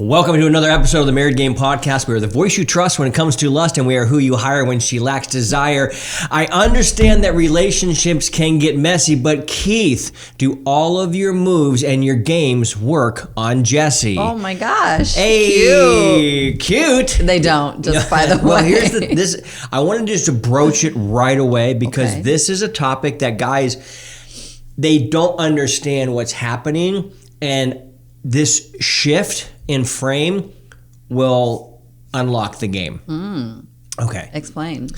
Welcome to another episode of the Married Game Podcast. We are the voice you trust when it comes to lust, and we are who you hire when she lacks desire. I understand that relationships can get messy, but Keith, do all of your moves and your games work on Jesse? Oh my gosh. Hey, cute. They don't, just by the way. Well, here's this. I wanted just to broach it right away because this is a topic that guys, they don't understand what's happening, and this shift in frame will unlock the game. Okay. Explain.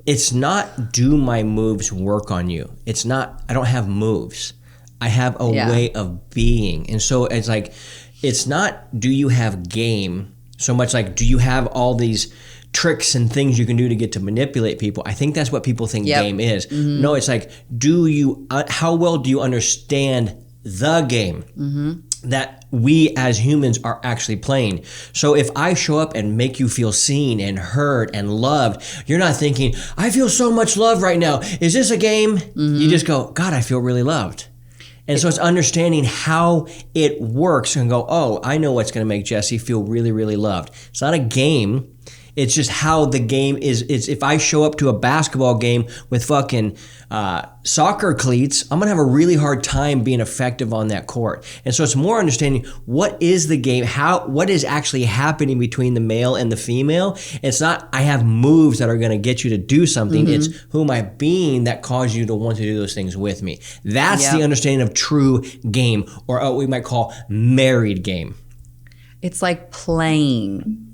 It's not, do my moves work on you? It's not, I don't have moves. I have a way of being. And so it's like, it's not, do you have game? So much like, do you have all these tricks and things you can do to get to manipulate people? I think that's what people think game is. Mm-hmm. No, it's like, do you, how well do you understand the game that we as humans are actually playing? So if I show up and make you feel seen and heard and loved, you're not thinking, I feel so much love right now. Is this a game? You just go, God, I feel really loved. And so it's understanding how it works and go, oh, I know what's going to make Jesse feel really, really loved. It's not a game. It's just how the game is. It's if I show up to a basketball game with fucking soccer cleats, I'm going to have a really hard time being effective on that court. And so it's more understanding what is the game, what is actually happening between the male and the female. It's not I have moves that are going to get you to do something. It's who am I being that caused you to want to do those things with me. That's the understanding of true game, or what we might call married game. It's like playing.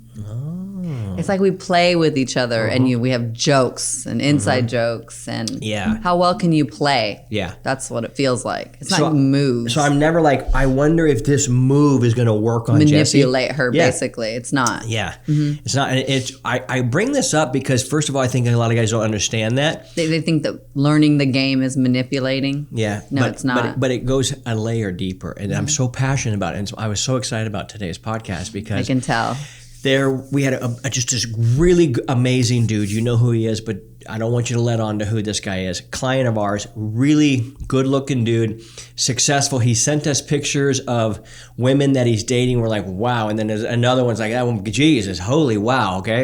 It's like we play with each other and we have jokes and inside jokes and how well can you play? Yeah. That's what it feels like. It's not moves. So I'm never like, I wonder if this move is going to work on Jesse. Manipulate her, basically. It's not. Yeah. It's not. And I bring this up because, first of all, I think a lot of guys don't understand that. They think that learning the game is manipulating. Yeah. No, it's not. But it goes a layer deeper. And I'm so passionate about it. And so I was so excited about today's podcast because I can tell. We had just this really amazing dude. You know who he is, but I don't want you to let on to who this guy is. Client of ours, really good-looking dude, successful. He sent us pictures of women that he's dating. We're like, wow. And then there's another one's like, that one, Jesus, holy wow, okay?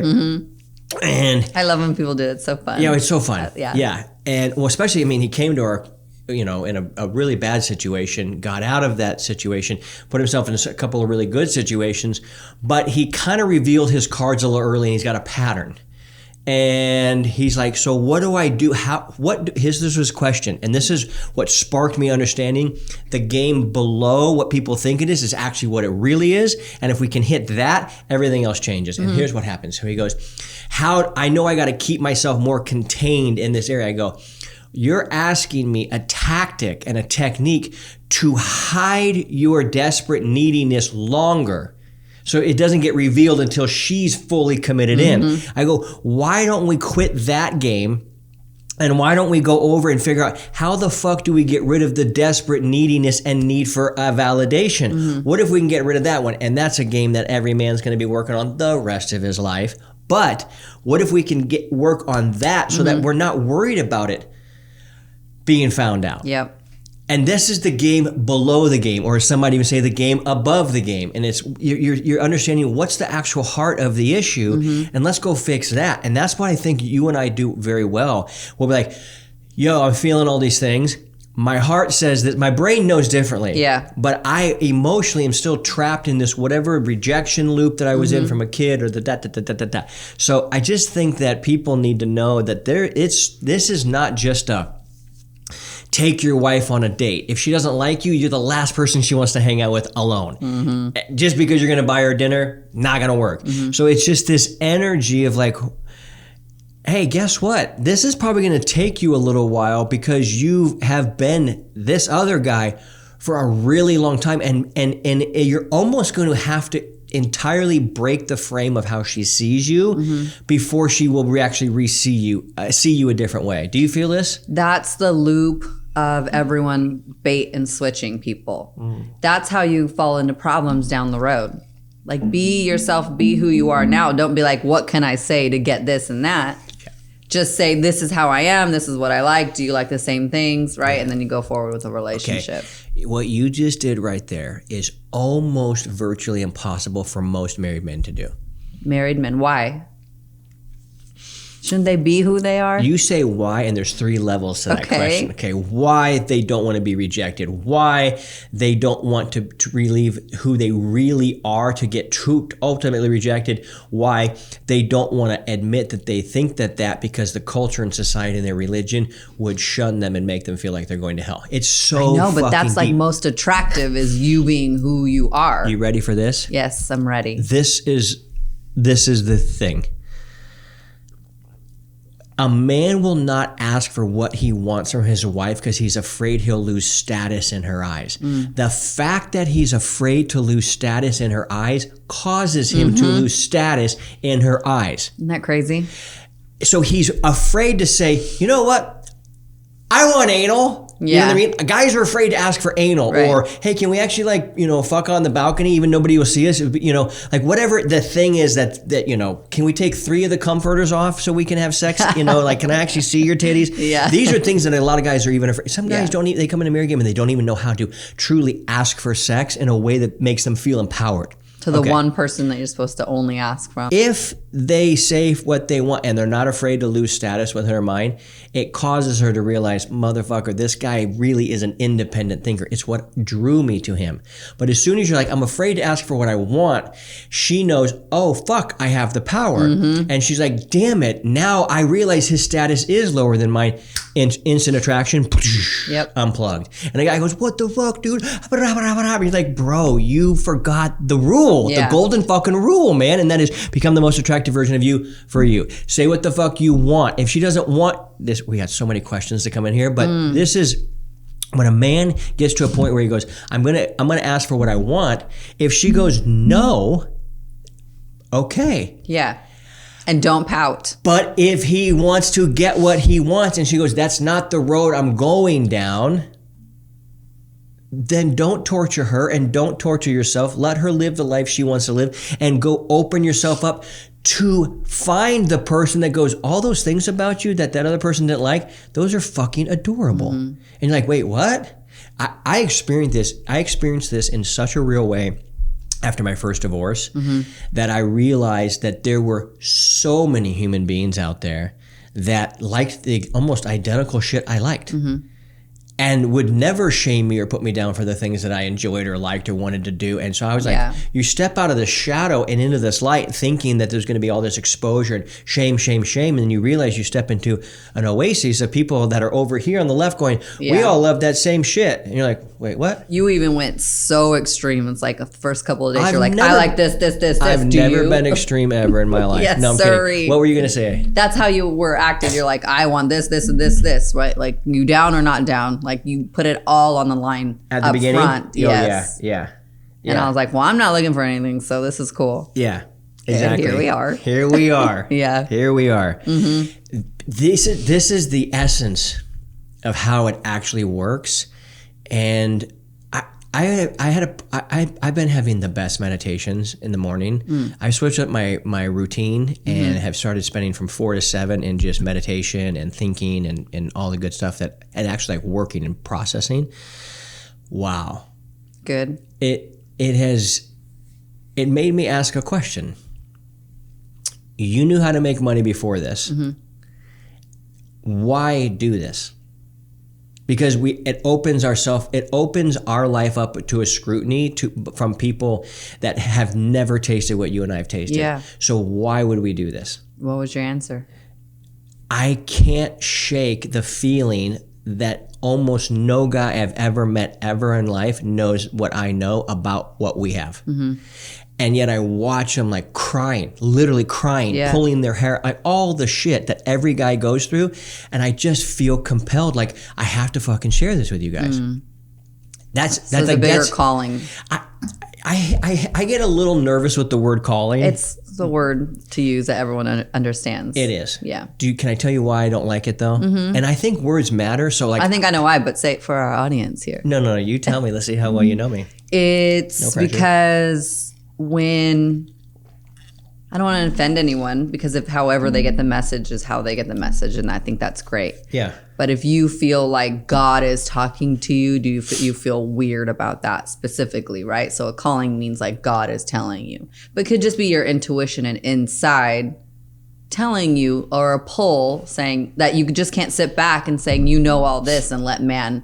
And I love when people do it. It's so fun. Yeah, it's so fun. Yeah. And well, especially, I mean, he came to our, in a really bad situation, got out of that situation, put himself in a couple of really good situations, but he kind of revealed his cards a little early and he's got a pattern. And he's like, so what do I do? This was his question. And this is what sparked me understanding the game below what people think it is actually what it really is. And if we can hit that, everything else changes. And here's what happens. So he goes, I know I got to keep myself more contained in this area. I go, you're asking me a tactic and a technique to hide your desperate neediness longer so it doesn't get revealed until she's fully committed in. I go, why don't we quit that game and why don't we go over and figure out how the fuck do we get rid of the desperate neediness and need for a validation? What if we can get rid of that one? And that's a game that every man's going to be working on the rest of his life. But what if we can work on that so that we're not worried about it being found out? Yep. And this is the game below the game, or some might even say the game above the game. And it's you're understanding what's the actual heart of the issue, and let's go fix that. And that's what I think you and I do very well. We'll be like, yo, I'm feeling all these things. My heart says that my brain knows differently. Yeah. But I emotionally am still trapped in this whatever rejection loop that I was in from a kid, or the da. So I just think that people need to know that this is not just a take your wife on a date. If she doesn't like you, you're the last person she wants to hang out with alone. Just because you're going to buy her dinner, not going to work. So it's just this energy of like, hey, guess what? This is probably going to take you a little while because you have been this other guy for a really long time. And you're almost going to have to entirely break the frame of how she sees you before she will actually see you a different way. Do you feel this? That's the loop of everyone bait and switching people. That's how you fall into problems down the road. Like, be yourself, be who you are now. Don't be like, what can I say to get this and that? just say, this is how I am, this is what I like, do you like the same things, right? And then you go forward with a relationship. Okay. What you just did right there is almost virtually impossible for most married men to do. Married men, why? Shouldn't they be who they are? You say why, and there's 3 levels to that question. Okay, why they don't want to be rejected, why they don't want to relieve who they really are to get ultimately rejected, why they don't want to admit that they think that because the culture and society and their religion would shun them and make them feel like they're going to hell. It's so I know, but that's like deep. most attractive is you being who you are. You ready for this? Yes, I'm ready. This is the thing. A man will not ask for what he wants from his wife because he's afraid he'll lose status in her eyes. The fact that he's afraid to lose status in her eyes causes him to lose status in her eyes. Isn't that crazy? So he's afraid to say, you know what? I want anal. You know what I mean? Guys are afraid to ask for anal, or hey, can we actually fuck on the balcony even nobody will see us? Whatever the thing is that can we take 3 of the comforters off so we can have sex? Can I actually see your titties? Yeah. These are things that a lot of guys are even afraid. Some guys they come in a marriage game and they don't even know how to truly ask for sex in a way that makes them feel empowered. To the one person that you're supposed to only ask from. If they say what they want and they're not afraid to lose status with her mind, it causes her to realize, motherfucker, this guy really is an independent thinker. It's what drew me to him. But as soon as you're like, I'm afraid to ask for what I want, she knows, oh, fuck, I have the power. And she's like, damn it, now I realize his status is lower than mine. Instant attraction, unplugged. And the guy goes, what the fuck, dude? He's like, bro, you forgot the rule, the golden fucking rule, man. And that is become the most attractive version of you for you. Say what the fuck you want. If she doesn't want this, we got so many questions to come in here, but this is when a man gets to a point where he goes, I'm gonna ask for what I want. If she goes, no, okay. Yeah. And don't pout. But if he wants to get what he wants and she goes, that's not the road I'm going down, then don't torture her and don't torture yourself. Let her live the life she wants to live and go open yourself up to find the person that goes, all those things about you that other person didn't like, those are fucking adorable. And you're like, wait, what? I experienced this in such a real way after my first divorce, that I realized that there were so many human beings out there that liked the almost identical shit I liked. And would never shame me or put me down for the things that I enjoyed or liked or wanted to do. And so I was like, you step out of the shadow and into this light thinking that there's going to be all this exposure and shame, and then you realize you step into an oasis of people that are over here on the left going, we all love that same shit. And you're like, wait, what? You even went so extreme. It's like the first couple of days you're like, I like this. I've never been extreme ever in my life. Yes, no, I'm kidding. What were you going to say? That's how you were acting. You're like, I want this, and this, right? Like, you down or not down? Like, you put it all on the line at the beginning. Front. Yes. Yeah. And I was like, well, I'm not looking for anything, so this is cool. Yeah, exactly. And here we are. Here we are. Yeah. Here we are. This is the essence of how it actually works, and I've been having the best meditations in the morning. I switched up my routine and have started spending from 4 to 7 in just meditation and thinking and all the good stuff and actually like working and processing. Wow. Good. It made me ask a question. You knew how to make money before this. Why do this? Because it opens our life up to a scrutiny from people that have never tasted what you and I have tasted. Yeah. So why would we do this? What was your answer? I can't shake the feeling that almost no guy I've ever met ever in life knows what I know about what we have. And yet I watch them like crying, literally crying, pulling their hair, like all the shit that every guy goes through. And I just feel compelled, like I have to fucking share this with you guys. That's like a bigger calling. I get a little nervous with the word calling. It's the word to use that everyone understands. It is. Yeah. Can I tell you why I don't like it though? And I think words matter. So like, I think I know why, but say it for our audience here. No, you tell me. Let's see how well you know me. It's because when I don't want to offend anyone, because if however they get the message is how they get the message, and I think that's great. Yeah. But if you feel like God is talking to you, do you feel weird about that specifically, right? So a calling means like God is telling you. But it could just be your intuition and inside telling you, or a pull saying that you just can't sit back and saying you know all this and let man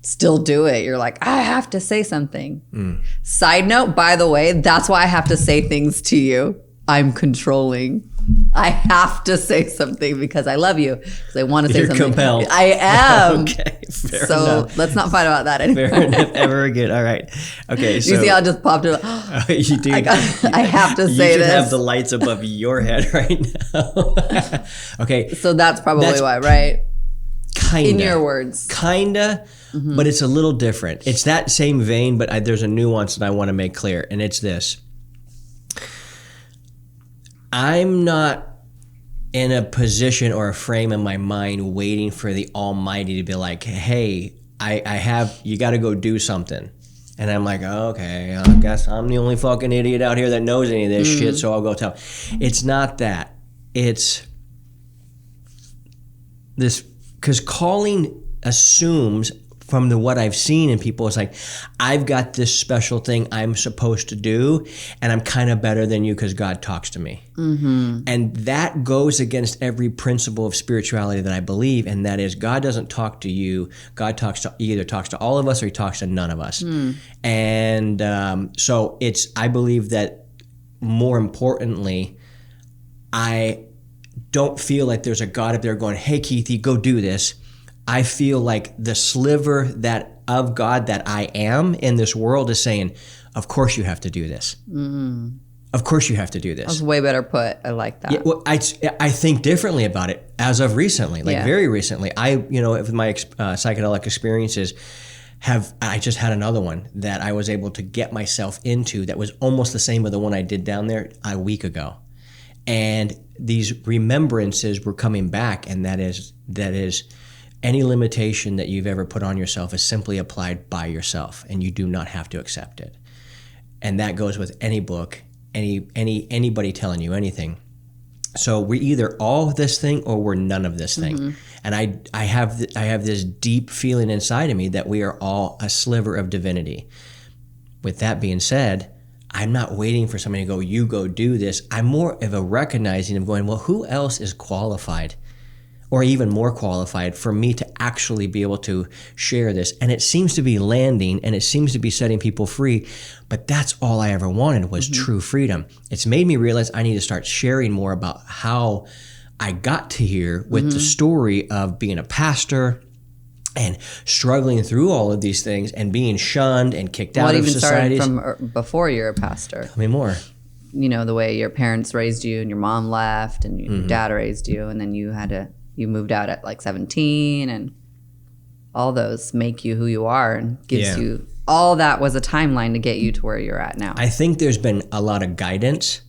still do it. You're like, I have to say something. Side note, by the way, that's why I have to say things to you. I'm controlling. I have to say something because I love you. Because I want to say You're something. Compelled. I am. Okay, fair so enough. Let's not fight about that anymore. Fair enough. Ever again. All right. Okay. So you see how it just popped it? You do. I have to say this. You should have the lights above your head right now. Okay. So that's probably why, right? Kinda. In your words. Kinda, but it's a little different. It's that same vein, but there's a nuance that I want to make clear, and it's this. I'm not in a position or a frame in my mind waiting for the Almighty to be like, hey, you got to go do something. And I'm like, oh, okay, I guess I'm the only fucking idiot out here that knows any of this shit, so I'll go tell. It's not that. It's this, because calling assumes from what I've seen in people, it's like, I've got this special thing I'm supposed to do, and I'm kind of better than you because God talks to me. And that goes against every principle of spirituality that I believe, and that is God doesn't talk to you. God either talks to all of us or he talks to none of us. And so I believe that more importantly, I don't feel like there's a God up there going, hey, Keithy, go do this. I feel like the sliver of God that I am in this world is saying, of course you have to do this. Of course you have to do this. That's way better put. I like that. Yeah, well, I think differently about it as of recently, very recently. With my psychedelic experiences, I just had another one that I was able to get myself into that was almost the same with the one I did down there a week ago. And these remembrances were coming back, and that is any limitation that you've ever put on yourself is simply applied by yourself, and you do not have to accept it. And that goes with any book, anybody telling you anything. So we're either all of this thing or we're none of this thing. And I have this deep feeling inside of me that we are all a sliver of divinity. With that being said, I'm not waiting for somebody to go, you go do this. I'm more of a recognizing of going, well, who else is qualified or even more qualified for me to actually be able to share this? And it seems to be landing, and it seems to be setting people free, but that's all I ever wanted was true freedom. It's made me realize I need to start sharing more about how I got to here with the story of being a pastor and struggling through all of these things and being shunned and kicked out of societies. What even started from before you're a pastor? Tell me more. The way your parents raised you and your mom left and your dad raised you, and then you moved out at like 17, and all those make you who you are and gives you, all that was a timeline to get you to where you're at now. I think there's been a lot of guidance,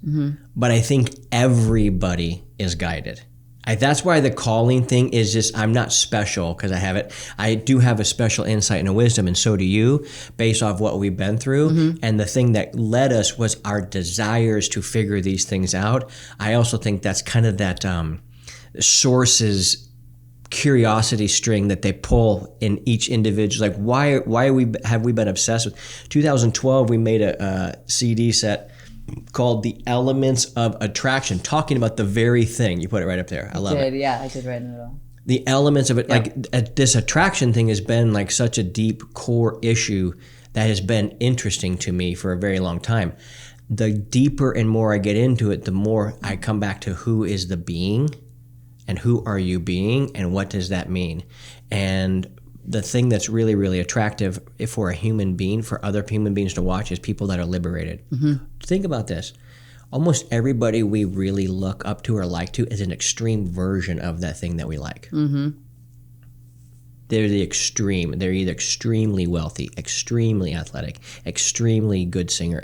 but I think everybody is guided. That's why the calling thing is just, I'm not special because I have it. I do have a special insight and a wisdom, and so do you, based off what we've been through. And the thing that led us was our desires to figure these things out. I also think that's kind of that source's curiosity string that they pull in each individual. Like, why have we been obsessed with? 2012, we made a CD set called The Elements of Attraction, talking about the very thing. You put it right up there. I love it. Yeah, I did right in the middle. The elements of it, this attraction thing has been like such a deep core issue that has been interesting to me for a very long time. The deeper and more I get into it, the more I come back to who is the being and who are you being and what does that mean? And the thing that's really, really attractive for a human being, for other human beings to watch, is people that are liberated. Think about this. Almost everybody we really look up to or like to is an extreme version of that thing that we like. They're the extreme. They're either extremely wealthy, extremely athletic, extremely good singer,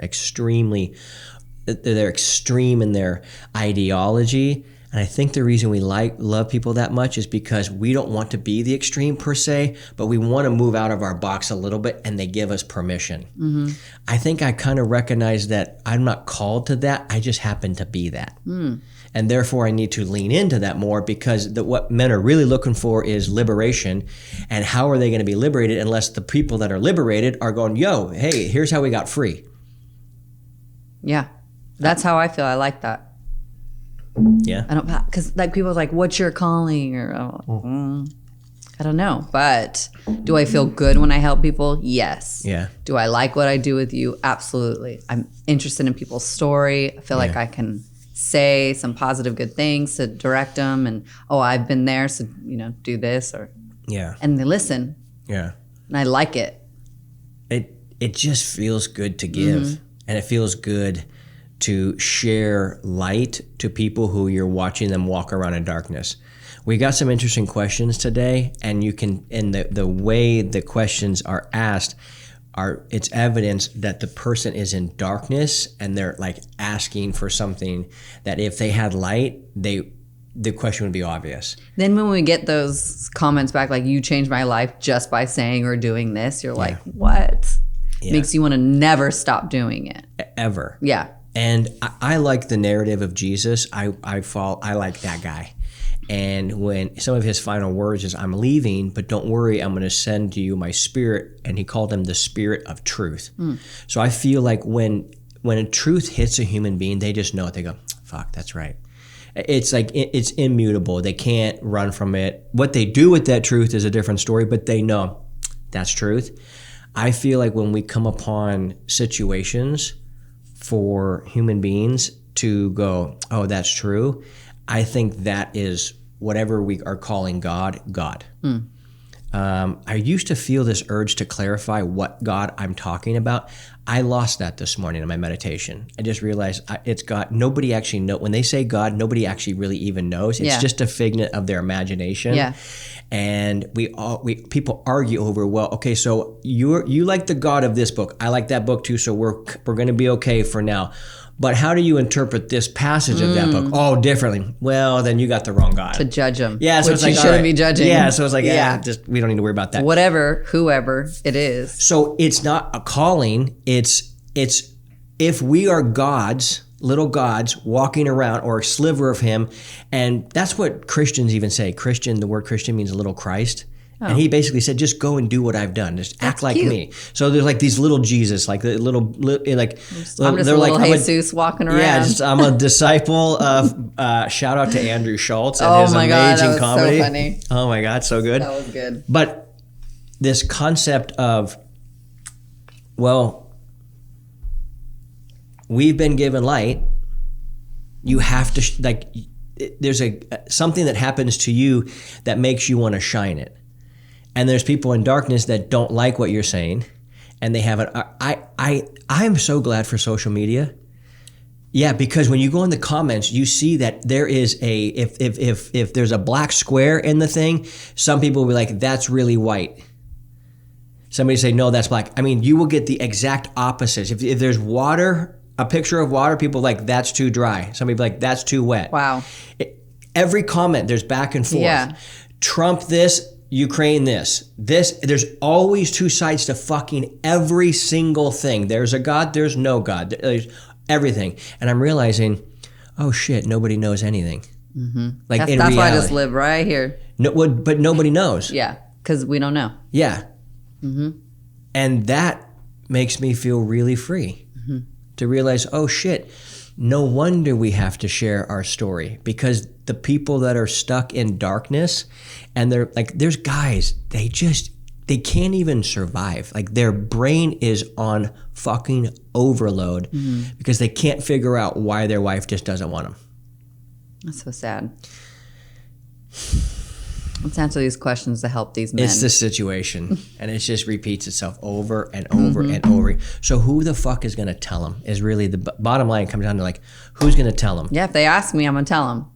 they're extreme in their ideology, And I think the reason we love people that much is because we don't want to be the extreme per se, but we want to move out of our box a little bit, and they give us permission. Mm-hmm. I think I kind of recognize that I'm not called to that. I just happen to be that. And therefore I need to lean into that more, because what men are really looking for is liberation. And how are they going to be liberated unless the people that are liberated are going, yo, hey, here's how we got free. Yeah. That's how I feel. I like that. Yeah. I don't, because like people are like, what's your calling? Or I don't know. But do I feel good when I help people? Yes. Yeah. Do I like what I do with you? Absolutely. I'm interested in people's story. I feel like I can say some positive good things to direct them, and I've been there, so do this, or and they listen. Yeah. And I like it. It just feels good to give, and it feels good to share light to people who you're watching them walk around in darkness. We got some interesting questions today, and you can, in the way the questions are asked, it's evidence that the person is in darkness, and they're like asking for something that if they had light, the question would be obvious. Then when we get those comments back, like, you changed my life just by saying or doing this, you're like, what? Yeah. Makes you want to never stop doing it. Ever. Yeah. And I like the narrative of Jesus. I like that guy. And when some of his final words is, I'm leaving, but don't worry, I'm going to send to you my spirit. And he called him the spirit of truth. So I feel like when a truth hits a human being, they just know it. They go, fuck, that's right. It's like, it's immutable. They can't run from it. What they do with that truth is a different story, but they know that's truth. I feel like when we come upon situations for human beings to go, oh, that's true, I think that is whatever we are calling God. I used to feel this urge to clarify what God I'm talking about. I lost that this morning in my meditation. I just realized it's God. Nobody actually knows. When they say God, nobody actually really even knows. It's just a figment of their imagination. Yeah. And people argue over, well, okay, so you like the God of this book. I like that book too, so we're going to be okay for now. But how do you interpret this passage of that book? Oh, differently. Well, then you got the wrong God. To judge them. Yeah, so which it's like, you shouldn't be judging. Yeah, so it's like, just we don't need to worry about that. Whatever, whoever it is. So it's not a calling. It's if we are gods, little gods walking around, or a sliver of him, and that's what Christians even say. The word Christian means little Christ. Oh. And he basically said, just go and do what I've done. Just act like me. So there's like these little Jesus, like the little, like, I'm just a little Jesus walking around. Yeah, I'm a disciple of, shout out to Andrew Schultz and his amazing comedy. So funny. Oh my God, so good. That was good. But this concept of, well, we've been given light. You have to, there's something that happens to you that makes you want to shine it. And there's people in darkness that don't like what you're saying, and they haven't. I'm so glad for social media. Yeah, because when you go in the comments, you see that there is if there's a black square in the thing, some people will be like, that's really white. Somebody say, no, that's black. I mean, you will get the exact opposite. If there's water, a picture of water, people are like, that's too dry. Somebody will be like, that's too wet. Wow. Every comment, there's back and forth. Yeah. Trump this, Ukraine this, there's always two sides to fucking every single thing. There's a God, there's no God, there's everything. And I'm realizing, oh shit, nobody knows anything. Mm-hmm. That's why I just live right here. No, but nobody knows. Yeah, because we don't know. Yeah. Mm-hmm. And that makes me feel really free to realize, oh shit, no wonder we have to share our story, because the people that are stuck in darkness, and they're like, there's guys, they can't even survive. Like, their brain is on fucking overload because they can't figure out why their wife just doesn't want them. That's so sad. Let's answer these questions to help these men. It's the situation, and it just repeats itself over and over and over. So who the fuck is going to tell them is really the bottom line. Comes down to, like, who's going to tell them? Yeah, if they ask me, I'm going to tell them.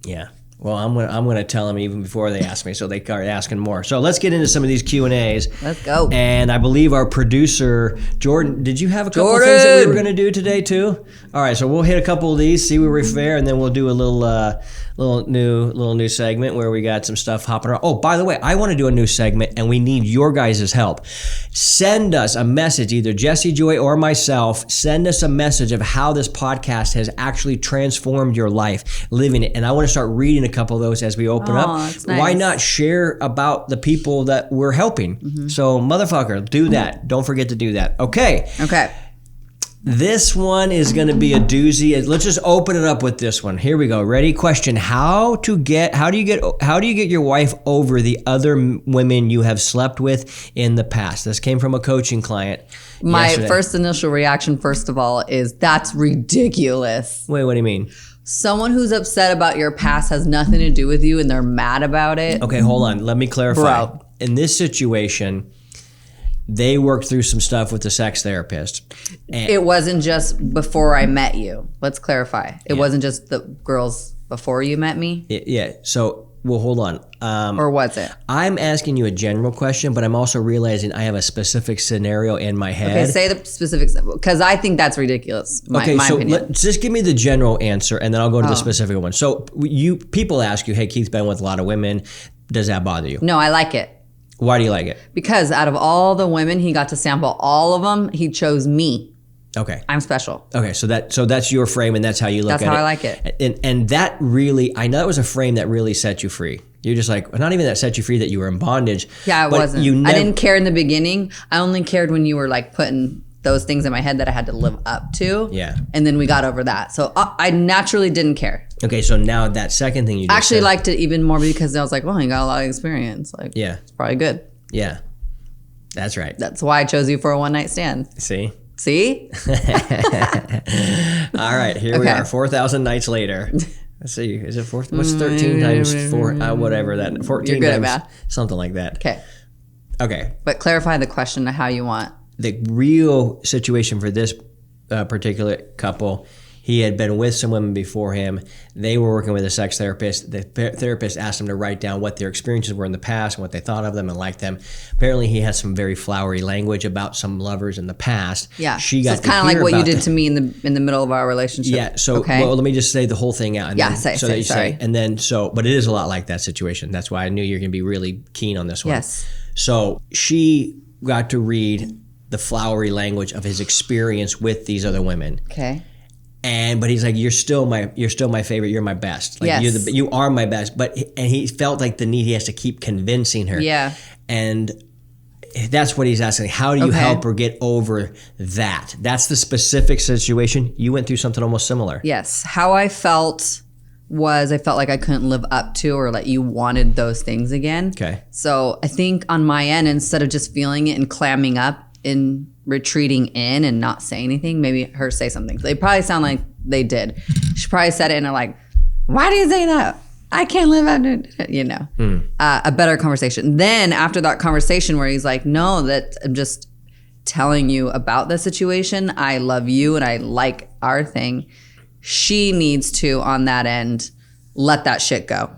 Yeah. Well, I'm gonna tell them even before they ask me, so they start asking more. So let's get into some of these Q&As. Let's go. And I believe our producer, Jordan, did you have a couple of things that we were gonna do today too? All right, so we'll hit a couple of these, see where we fare, and then we'll do a little little new segment where we got some stuff hopping around. Oh, by the way, I want to do a new segment, and we need your guys' help. Send us a message, either Jesse Joy or myself. Send us a message of how this podcast has actually transformed your life, living it. And I want to start reading a couple of those as we open up. That's nice. Why not share about the people that we're helping? Mm-hmm. So, motherfucker, do that. Don't forget to do that. Okay. This one is going to be a doozy. Let's just open it up with this one. Here we go. Ready? Question: How do you get your wife over the other women you have slept with in the past? This came from a coaching client. My first initial reaction, first of all, is that's ridiculous. Wait, what do you mean? Someone who's upset about your past has nothing to do with you, and they're mad about it. Okay, hold on. Let me clarify. Bro. In this situation, they worked through some stuff with the sex therapist. It wasn't just before I met you. Let's clarify. It wasn't just the girls before you met me? So, well, hold on. Or was it? I'm asking you a general question, but I'm also realizing I have a specific scenario in my head. Okay, say the specifics, because I think that's ridiculous. My opinion. Just give me the general answer, and then I'll go to the specific one. So people ask you, hey, Keith's been with a lot of women. Does that bother you? No, I like it. Why do you like it? Because out of all the women, he got to sample all of them. He chose me. Okay. I'm special. Okay, so that's your frame, and that's how you look at it. That's how I like it. And that really, I know that was a frame that really set you free. You're just like, not even that set you free, that you were in bondage. Yeah, it wasn't. I didn't care in the beginning. I only cared when you were like putting those things in my head that I had to live up to. Yeah. And then we got over that. So I naturally didn't care. Okay, so now that second thing you just actually liked it even more because I was like, well, you got a lot of experience. Like, yeah, it's probably good. Yeah, that's right. That's why I chose you for a one night stand. See? All right, here we are, 4,000 nights later. Let's see, is it 4? What's 13 times 4? Whatever that. 14 You're good times, at math. Something like that. Okay. But clarify the question to how you want. The real situation for this particular couple, he had been with some women before him. They were working with a sex therapist. The therapist asked them to write down what their experiences were in the past and what they thought of them and liked them. Apparently, he had some very flowery language about some lovers in the past. Yeah, it's kind of like what you did to me in the middle of our relationship. Yeah. So, well, let me just say the whole thing out. And sorry. And then, but it is a lot like that situation. That's why I knew you're going to be really keen on this one. Yes. So she got to read the flowery language of his experience with these other women. Okay. But he's like, you're still my favorite. You're my best. Like, yes. You are my best. And he felt like the need, he has to keep convincing her. Yeah. And that's what he's asking. How do you help her get over that? That's the specific situation. You went through something almost similar. Yes. How I felt was I felt like I couldn't live up to, or like you wanted those things again. Okay. So I think on my end, instead of just feeling it and clamming up and retreating in and not saying anything, maybe her say something. They probably sound like they did. She probably said it and they're like, why do you say that? I can't live up to, a better conversation. Then after that conversation where he's like, no, that I'm just telling you about the situation. I love you and I like our thing. She needs to, on that end, let that shit go.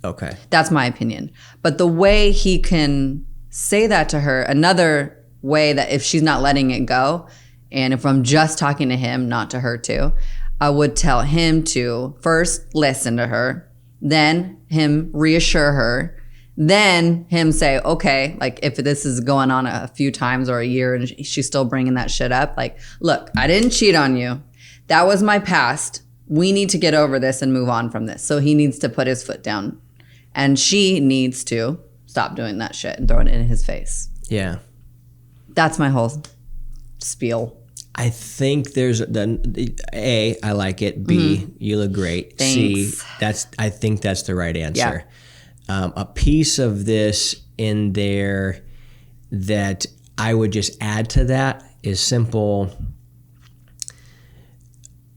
Okay. That's my opinion. But the way he can say that to her, another way that if she's not letting it go, and if I'm just talking to him, not to her too, I would tell him to first listen to her, then him reassure her, then him say, okay, like if this is going on a few times or a year and she's still bringing that shit up, like, look, I didn't cheat on you. That was my past. We need to get over this and move on from this. So he needs to put his foot down. And she needs to stop doing that shit and throwing it in his face. Yeah. That's my whole spiel. I think there's A, I like it. B, you look great. Thanks. C, I think that's the right answer. Yeah. A piece of this in there that I would just add to that is simple.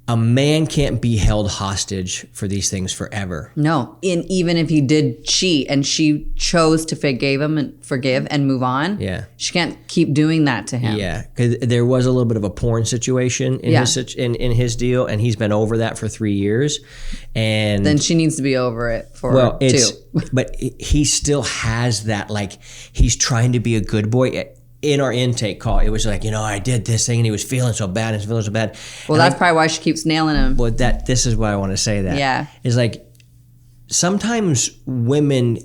A man can't be held hostage for these things forever. No, and even if he did cheat and she chose to forgive and move on, she can't keep doing that to him. Yeah, because there was a little bit of a porn situation in his deal, and he's been over that for 3 years. And then she needs to be over it for 2. But he still has that, like, he's trying to be a good boy. In our intake call, it was like, I did this thing and he was feeling so bad. Well, that's probably why she keeps nailing him. Well, this is why I want to say that. Yeah. It's like, sometimes women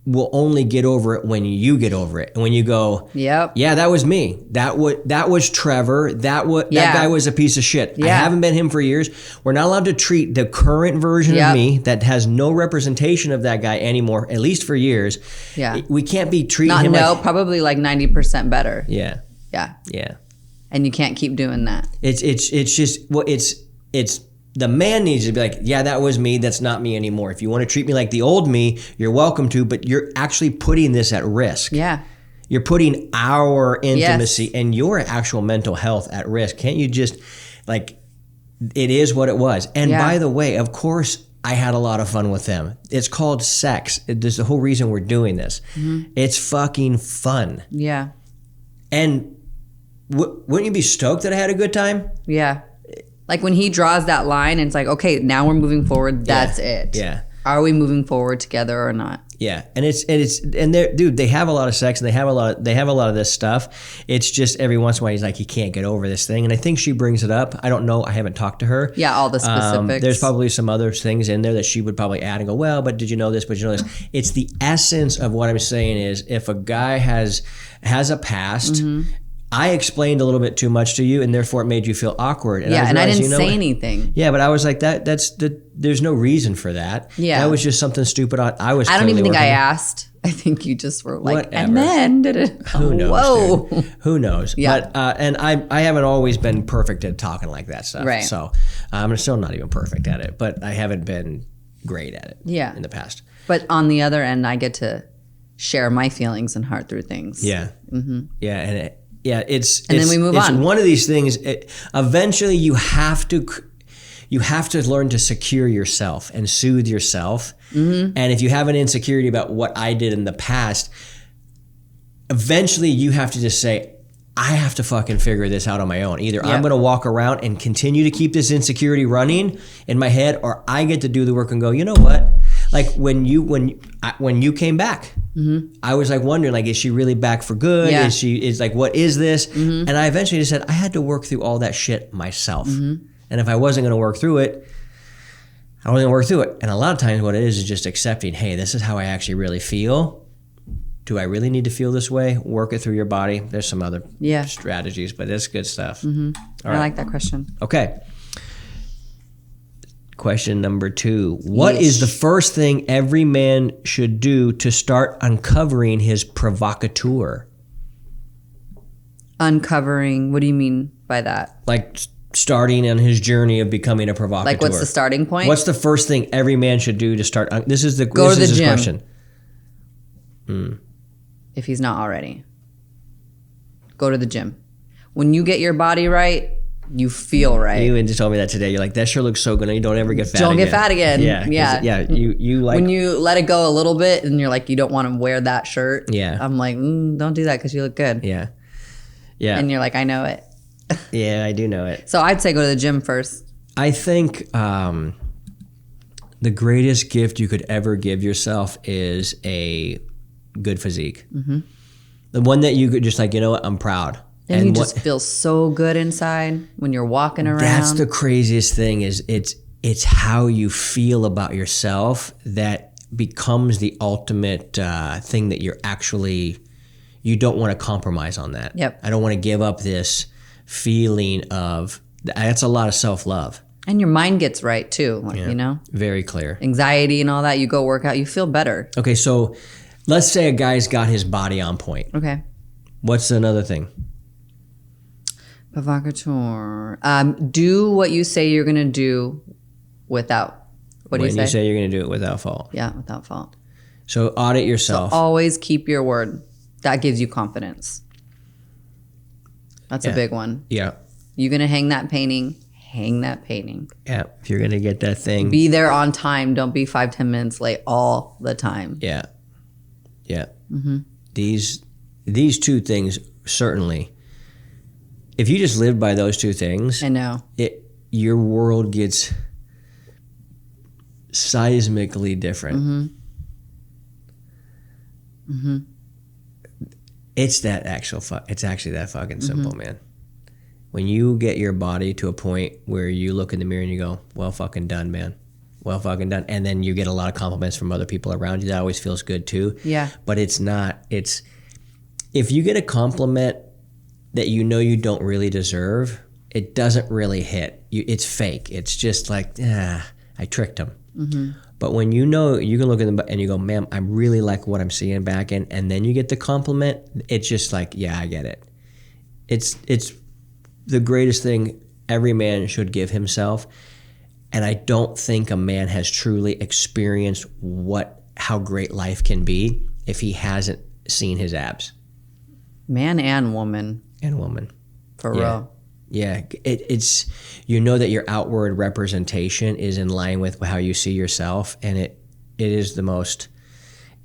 will only get over it when you get over it. And when you go, yeah, that was me. That was Trevor. That guy was a piece of shit. I haven't been him for years. We're not allowed to treat the current version of me that has no representation of that guy anymore, at least for years. Yeah. We can't be treating him probably like 90% better. Yeah. Yeah. Yeah. And you can't keep doing that. It's just, well, it's the man needs to be like, yeah, that was me. That's not me anymore. If you want to treat me like the old me, you're welcome to, but you're actually putting this at risk. Yeah. You're putting our intimacy and your actual mental health at risk. Can't you just, like, it is what it was. And by the way, of course, I had a lot of fun with them. It's called sex. There's the whole reason we're doing this. Mm-hmm. It's fucking fun. Yeah. And wouldn't you be stoked that I had a good time? Yeah. Like when he draws that line and it's like, okay, now we're moving forward. That's it. Yeah. Are we moving forward together or not? Yeah. And they have a lot of sex and they have a lot of this stuff. It's just every once in a while he's like, he can't get over this thing. And I think she brings it up. I don't know. I haven't talked to her. Yeah. All the specifics. There's probably some other things in there that she would probably add and go, well, but did you know this? But you know this. It's the essence of what I'm saying is if a guy has a past, mm-hmm. I explained a little bit too much to you, and therefore it made you feel awkward. And I didn't say anything. Yeah, but I was like, there's no reason for that. Yeah. That was just something stupid. I don't even think I asked. I think you just were like, whatever. And then did it? Who knows? Whoa. Dude? Who knows? Yeah. But and I haven't always been perfect at talking like that stuff. Right. So I'm still not even perfect at it, but I haven't been great at it. Yeah. In the past. But on the other end, I get to share my feelings and heart through things. Yeah. Mm-hmm. Yeah, and then we move on. It's one of these things. Eventually, you have to learn to secure yourself and soothe yourself. Mm-hmm. And if you have an insecurity about what I did in the past, eventually you have to just say, I have to fucking figure this out on my own. Either I'm going to walk around and continue to keep this insecurity running in my head, or I get to do the work and go, you know what? Like when you came back, mm-hmm. I was like wondering, like, is she really back for good? Yeah. Is like, what is this? Mm-hmm. And I eventually just said, I had to work through all that shit myself. Mm-hmm. And if I wasn't going to work through it, I wasn't going to work through it. And a lot of times what it is just accepting, hey, this is how I actually really feel. Do I really need to feel this way? Work it through your body. There's some other strategies, but it's good stuff. Mm-hmm. I like that question. Okay. Question number 2. What is the first thing every man should do to start uncovering his provocateur? Uncovering? What do you mean by that? Like starting on his journey of becoming a provocateur. Like what's the starting point? What's the first thing every man should do to start? This is the question. If he's not already. Go to the gym. When you get your body right, you feel right. You even just told me that today. You're like, that sure looks so good. And you don't ever get fat again. Don't get fat again. Yeah. You like... When you let it go a little bit and you're like, you don't want to wear that shirt. Yeah. I'm like, don't do that because you look good. Yeah. Yeah. And you're like, I know it. Yeah, I do know it. So I'd say go to the gym first. I think the greatest gift you could ever give yourself is a good physique. Mm-hmm. The one that you could just like, you know what, I'm proud. And you just feel so good inside when you're walking around. That's the craziest thing is it's how you feel about yourself that becomes the ultimate thing that you don't want to compromise on that. Yep. I don't want to give up this feeling of, that's a lot of self-love. And your mind gets right too, you know? Very clear. Anxiety and all that, you go work out, you feel better. Okay, so let's say a guy's got his body on point. Okay. What's another thing? Provocateur. Do what you say you're going to do without. What do you say? When you say you're going to do it without fault. Yeah, without fault. So audit yourself. So always keep your word. That gives you confidence. That's a big one. Yeah. You're going to hang that painting. Hang that painting. Yeah. If you're going to get that thing. Be there on time. Don't be 5-10 minutes late all the time. Yeah. Yeah. Mm-hmm. These two things, certainly. If you just live by those two things, I know your world gets seismically different. Mm-hmm. Mm-hmm. It's actually that fucking simple, man. When you get your body to a point where you look in the mirror and you go, well, fucking done, man. well fucking done. And then you get a lot of compliments from other people around you. That always feels good too. Yeah. But it's if you get a compliment that you know you don't really deserve, it doesn't really hit. It's fake. It's just like, I tricked him. Mm-hmm. But when you know, you can look at them and you go, man, I really like what I'm seeing back in. And then you get the compliment. It's just like, yeah, I get it. It's the greatest thing every man should give himself. And I don't think a man has truly experienced how great life can be if he hasn't seen his abs. Man and woman. And woman. For real. Yeah, it's that your outward representation is in line with how you see yourself, and it is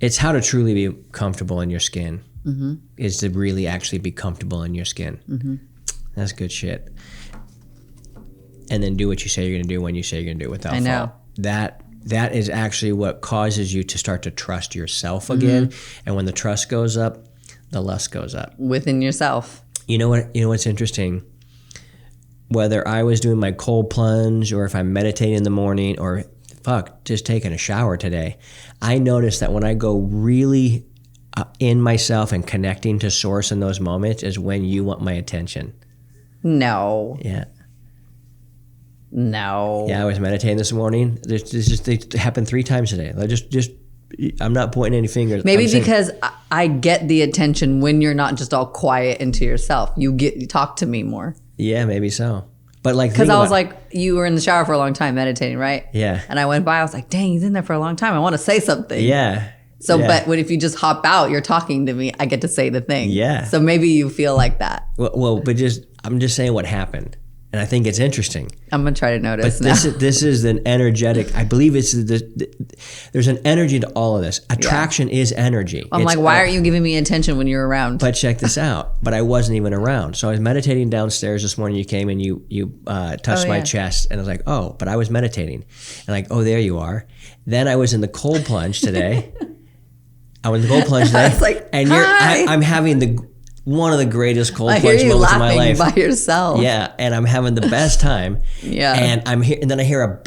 it's how to truly be comfortable in your skin, is to really actually be comfortable in your skin. Mm-hmm. That's good shit. And then do what you say you're going to do when you say you're going to do it without fault. That is actually what causes you to start to trust yourself again, and when the trust goes up, the lust goes up. Within yourself. You know what's interesting? Whether I was doing my cold plunge or if I'm meditating in the morning or just taking a shower today, I notice that when I go really in myself and connecting to source in those moments is when you want my attention. No. Yeah. No. Yeah, I was meditating this morning. It happened 3 times today. I'm not pointing any fingers. Maybe because I get the attention when you're not just all quiet into yourself. You talk to me more. Yeah, maybe so. But because I was like, you were in the shower for a long time meditating, right? Yeah. And I went by, I was like, dang, he's in there for a long time. I want to say something. Yeah. So, but if you just hop out, you're talking to me, I get to say the thing. Yeah. So maybe you feel like that. Well, but I'm just saying what happened. And I think it's interesting. I'm going to try to notice now. This is an energetic, I believe there's an energy to all of this. Attraction is energy. I'm like, why aren't you giving me attention when you're around? But check this out. But I wasn't even around. So I was meditating downstairs this morning. You came and you touched my chest. And I was like, oh, but I was meditating. And like, oh, there you are. Then I was in the cold plunge today. I was in the cold plunge today. I was like, and I'm having one of the greatest cold plunge moments of my life. I hear you laughing by yourself. Yeah, and I'm having the best time. Yeah. And I'm here, and then I hear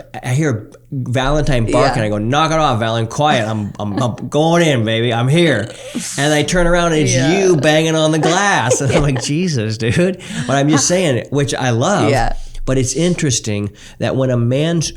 Valentine bark, and I go, knock it off, Valentine, quiet. I'm going in, baby. I'm here. And I turn around and it's you banging on the glass, and I'm like, Jesus, dude. But I'm just saying, which I love. Yeah. But it's interesting that when a man's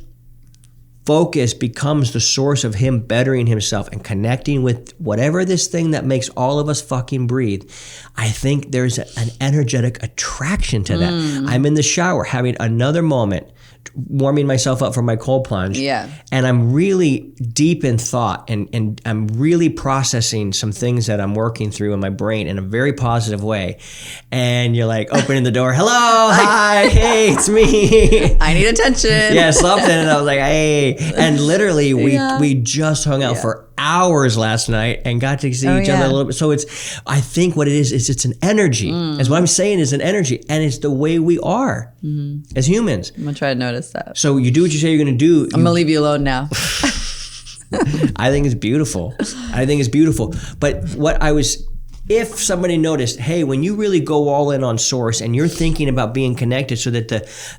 focus becomes the source of him bettering himself and connecting with whatever this thing that makes all of us fucking breathe, I think there's an energetic attraction to that. I'm in the shower having another moment, warming myself up for my cold plunge. Yeah. And I'm really deep in thought and I'm really processing some things that I'm working through in my brain in a very positive way. And you're like opening the door, hello, hi, hey, it's me. I need attention. Yeah, something. And I was like, hey. And literally we just hung out for hours last night and got to see each other a little bit. So I think what it is it's an energy. As what I'm saying is an energy. And it's the way we are as humans. I'm going to try to notice that. So you do what you say you're going to do. I'm going to leave you alone now. I think it's beautiful. But if somebody noticed, hey, when you really go all in on source and you're thinking about being connected so that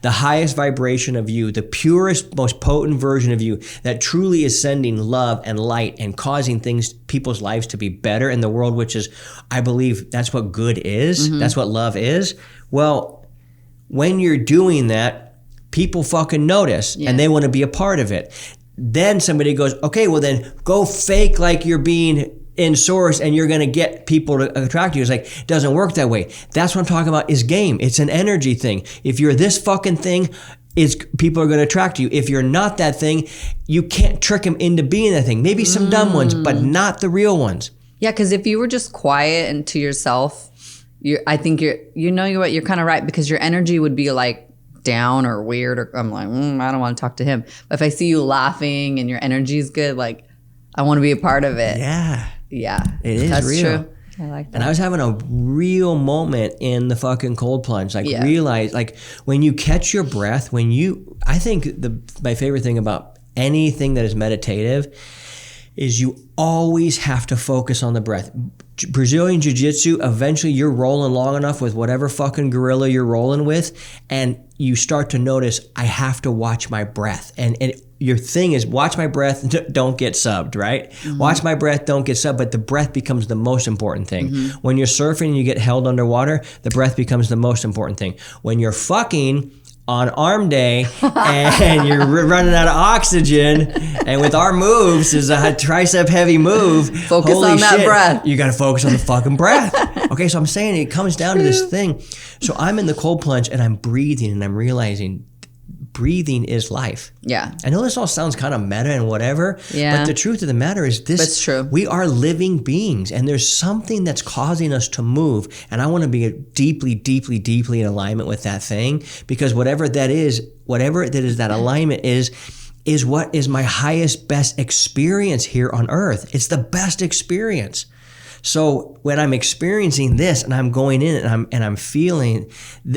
the highest vibration of you, the purest, most potent version of you that truly is sending love and light and causing people's lives to be better in the world, which is, I believe that's what good is. That's what love is. Well, when you're doing that, people fucking notice and they want to be a part of it. Then somebody goes, okay, well then go fake like you're being in source and you're going to get people to attract you. It's like, it doesn't work that way. That's what I'm talking about is game. It's an energy thing. If you're this fucking thing, people are going to attract you. If you're not that thing, you can't trick them into being that thing. Maybe some dumb ones, but not the real ones. Yeah, because if you were just quiet and to yourself, I think you're kind of right, because your energy would be like down or weird, or I'm like, I don't want to talk to him. But if I see you laughing and your energy is good, like I want to be a part of it. Yeah, it is That's real. True. I like that. And I was having a real moment in the fucking cold plunge. Realize, when you catch your breath, I think my favorite thing about anything that is meditative is you always have to focus on the breath. Brazilian Jiu-Jitsu, eventually you're rolling long enough with whatever fucking gorilla you're rolling with, and you start to notice, I have to watch my breath. And your thing is watch my breath, don't get subbed, right? Watch my breath, don't get subbed, but the breath becomes the most important thing. When you're surfing and you get held underwater, the breath becomes the most important thing. When you're fucking on arm day and you're running out of oxygen, and with our moves is a tricep heavy move. Focus on that breath. You got to focus on the fucking breath. Okay, so I'm saying it comes down to this thing. So I'm in the cold plunge and I'm breathing and I'm realizing breathing is life. Yeah. I know this all sounds kind of meta and whatever, but the truth of the matter is this. That's true. We are living beings, and there's something that's causing us to move, and I want to be deeply, deeply, deeply in alignment with that thing, because whatever that is, that alignment is what is my highest, best experience here on earth. It's the best experience. So when I'm experiencing this and I'm going in and I'm feeling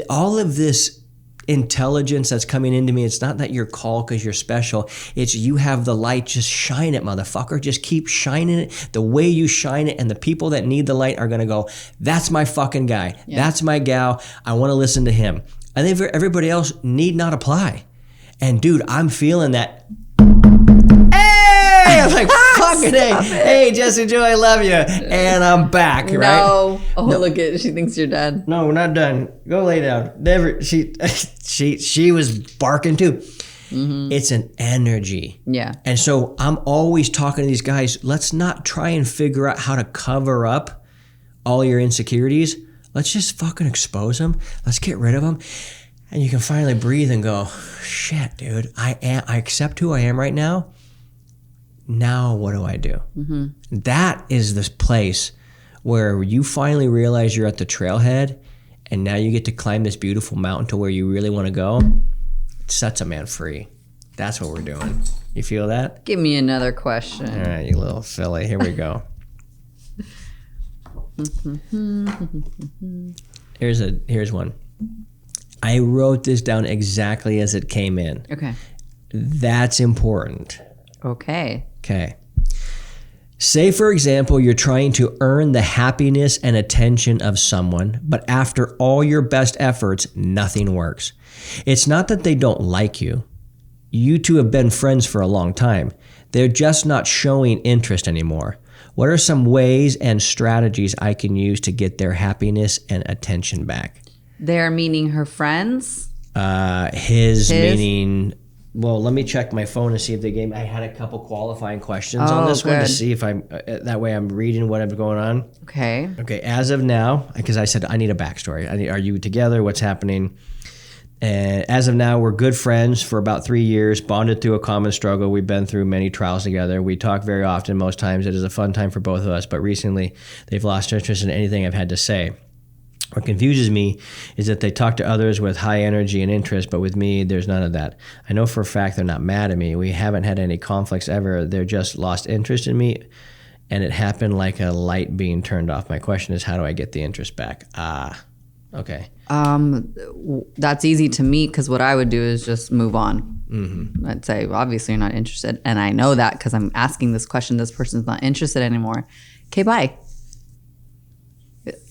all of this intelligence that's coming into me, it's not that you're called because you're special. It's you have the light. Just shine it, motherfucker. Just keep shining it the way you shine it. And the people that need the light are going to go, that's my fucking guy. Yeah. That's my gal. I want to listen to him. I think everybody else need not apply. And dude, I'm feeling that. Hey! I'm like, fucking hey, Jesse Joe, I love you. And I'm back, right? No. Oh, no. Look at, she thinks you're done. No, we're not done. Go lay down. Never. She was barking too. It's an energy. Yeah. And so I'm always talking to these guys, let's not try and figure out how to cover up all your insecurities. Let's just fucking expose them. Let's get rid of them. And you can finally breathe and go, shit, dude, I accept who I am right now. Now what do I do? That is this place where you finally realize you're at the trailhead, and now you get to climb this beautiful mountain to where you really want to go. It sets a man free. That's what we're doing. You feel that? Give me another question. All right, you little filly. Here we go. Here's one. I wrote this down exactly as it came in. Okay. That's important. Okay. Say, for example, you're trying to earn the happiness and attention of someone, but after all your best efforts, nothing works. It's not that they don't like you. You two have been friends for a long time. They're just not showing interest anymore. What are some ways and strategies I can use to get their happiness and attention back? They're meaning her friends? His meaning... Well, let me check my phone and see if they gave me... I had a couple qualifying questions on this one to see if I'm... that way I'm reading what's going on. Okay. Okay, as of now, because I said I need a backstory. Are you together? What's happening? And as of now, we're good friends for about 3 years, bonded through a common struggle. We've been through many trials together. We talk very often. Most times it is a fun time for both of us, but recently they've lost interest in anything I've had to say. What confuses me is that they talk to others with high energy and interest, but with me, there's none of that. I know for a fact they're not mad at me. We haven't had any conflicts ever. They're just lost interest in me, and it happened like a light being turned off. My question is, how do I get the interest back? Okay. That's easy to meet, because what I would do is just move on. I'd say, obviously you're not interested, and I know that because I'm asking this question. This person's not interested anymore. Okay, bye.